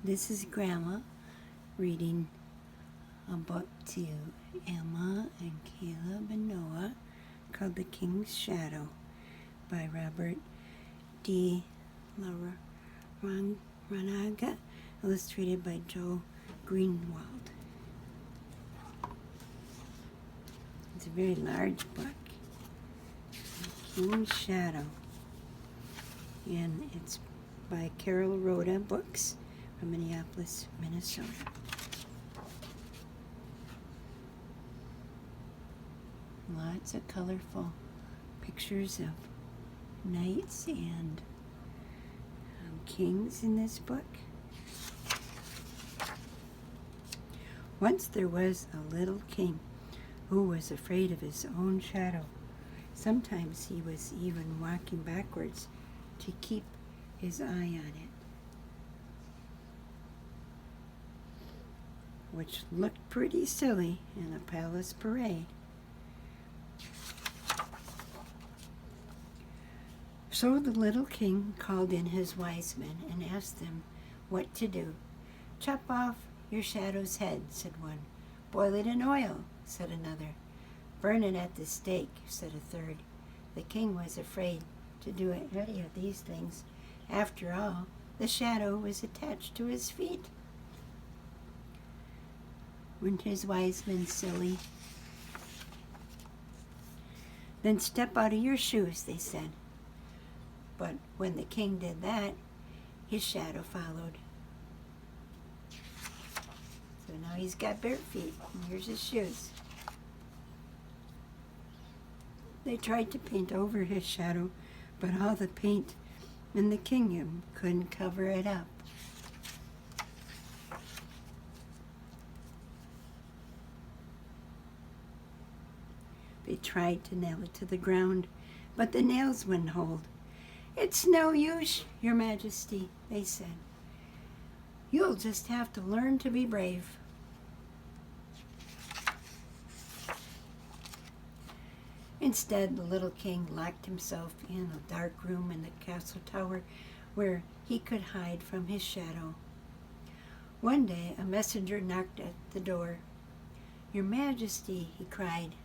This is Grandma reading a book to Emma and Caleb and Noah called The King's Shadow by Robert D. Laranaga, illustrated by Joe Greenwald. It's a very large book, The King's Shadow, and it's by Carol Rhoda Books from Minneapolis, Minnesota. Lots of colorful pictures of knights and kings in this book. Once there was a little king who was afraid of his own shadow. Sometimes he was even walking backwards to keep his eye on it, which looked pretty silly in a palace parade. So the little king called in his wise men and asked them what to do. "Chop off your shadow's head," said one. "Boil it in oil," said another. "Burn it at the stake," said a third. The king was afraid to do any of these things. After all, the shadow was attached to his feet. Weren't his wise men silly? "Then step out of your shoes," they said. But when the king did that, his shadow followed. So now he's got bare feet, and here's his shoes. They tried to paint over his shadow, but all the paint in the kingdom couldn't cover it up. They tried to nail it to the ground, but the nails wouldn't hold. "It's no use, Your Majesty," they said. "You'll just have to learn to be brave." Instead, the little king locked himself in a dark room in the castle tower where he could hide from his shadow. One day, a messenger knocked at the door. "Your Majesty," he cried,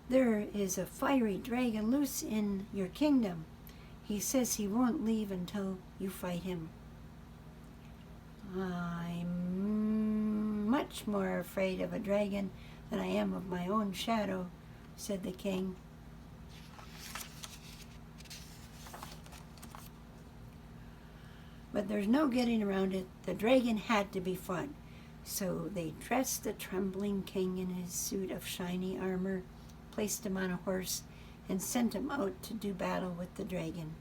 "there is a fiery dragon loose in your kingdom. He says he won't leave until you fight him." "I'm much more afraid of a dragon than I am of my own shadow," said the king. But there's no getting around it. The dragon had to be fought. So they dressed the trembling king in his suit of shiny armor, placed him on a horse, and sent him out to do battle with the dragon.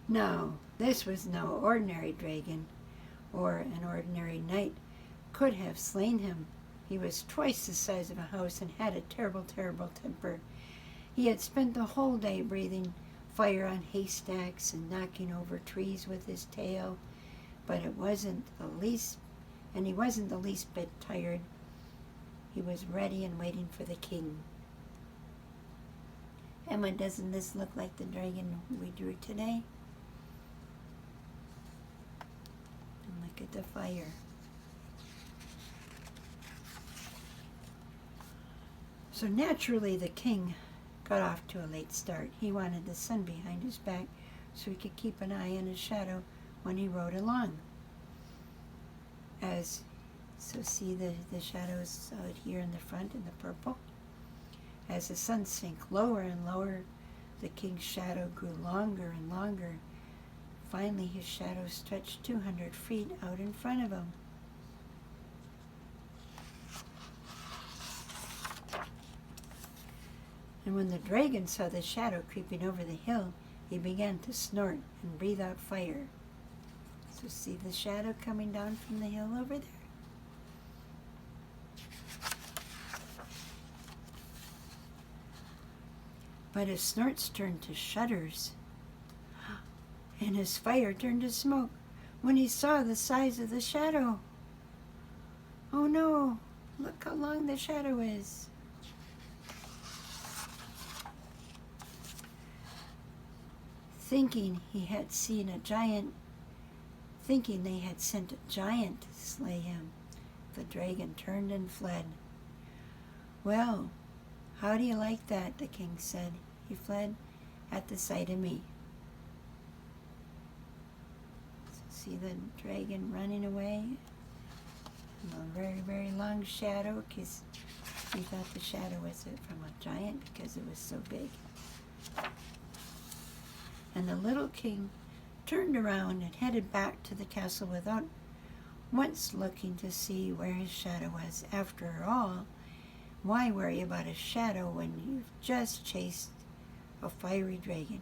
No, this was no ordinary dragon, or an ordinary knight could have slain him. He was twice the size of a house and had a terrible, terrible temper. He had spent the whole day breathing fire on haystacks and knocking over trees with his tail, but he wasn't the least bit tired. He was ready and waiting for the king. Emma, doesn't this look like the dragon we drew today? And look at the fire. So naturally the king got off to a late start. He wanted the sun behind his back so he could keep an eye on his shadow when he rode along. So see the shadows out here in the front in the purple? As the sun sank lower and lower, the king's shadow grew longer and longer. Finally, his shadow stretched 200 feet out in front of him. And when the dragon saw the shadow creeping over the hill, he began to snort and breathe out fire. So see the shadow coming down from the hill over there? But his snorts turned to shudders, and his fire turned to smoke when he saw the size of the shadow. "Oh no, look how long the shadow is." thinking he had seen a giant, thinking they had sent a giant to slay him. The dragon turned and fled. "Well, how do you like that?" the king said. "He fled at the sight of me." See the dragon running away? And a very, very long shadow, because he thought the shadow was from a giant because it was so big. And the little king turned around and headed back to the castle without once looking to see where his shadow was. After all, why worry about a shadow when you've just chased a fiery dragon?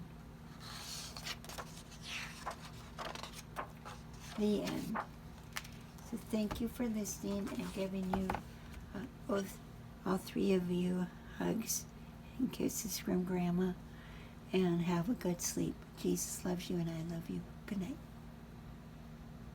The end. So thank you for listening and giving you all three of you hugs and kisses from Grandma, and have a good sleep. Jesus loves you and I love you. Good night.